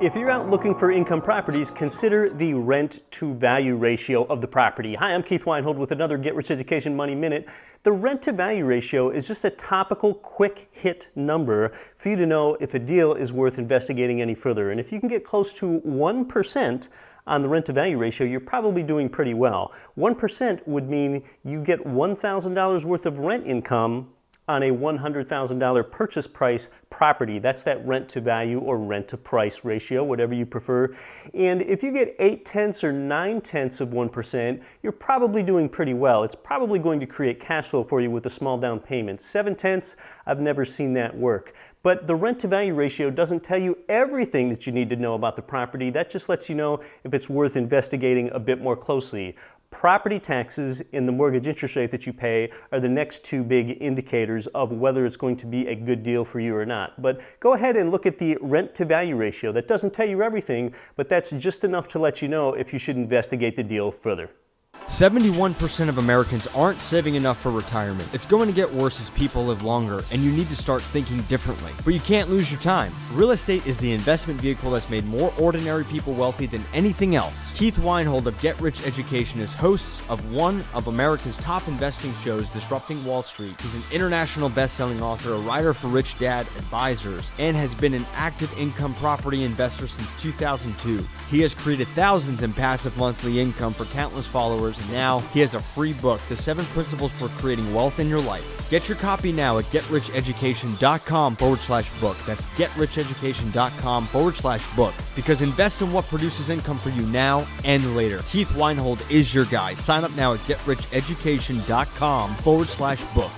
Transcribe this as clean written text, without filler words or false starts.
If you're out looking for income properties, consider the rent-to-value ratio of the property. Hi, I'm Keith Weinhold with another Get Rich Education Money Minute. The rent-to-value ratio is just a topical, quick-hit number for you to know if a deal is worth investigating any further. And if you can get close to 1% on the rent-to-value ratio, you're probably doing pretty well. 1% would mean you get $1,000 worth of rent income on a $100,000 purchase price property. That's that rent to value or rent to price ratio, whatever you prefer. And if you get 0.8 or 0.9 of 1%, you're probably doing pretty well. It's probably going to create cash flow for you with a small down payment. 0.7, I've never seen that work. But the rent to value ratio doesn't tell you everything that you need to know about the property. That just lets you know if it's worth investigating a bit more closely. Property taxes and the mortgage interest rate that you pay are the next two big indicators of whether it's going to be a good deal for you or not. But go ahead and look at the rent to value ratio. That doesn't tell you everything, but that's just enough to let you know if you should investigate the deal further. 71% of Americans aren't saving enough for retirement. It's going to get worse as people live longer, and you need to start thinking differently. But you can't lose your time. Real estate is the investment vehicle that's made more ordinary people wealthy than anything else. Keith Weinhold of Get Rich Education is host of one of America's top investing shows, Disrupting Wall Street. He's an international best-selling author, a writer for Rich Dad Advisors, and has been an active income property investor since 2002. He has created thousands in passive monthly income for countless followers, and now he has a free book, The 7 Principles for Creating Wealth in Your Life. Get your copy now at GetRichEducation.com/book. That's GetRichEducation.com/book. Because invest in what produces income for you now and later. Keith Weinhold is your guy. Sign up now at GetRichEducation.com/book.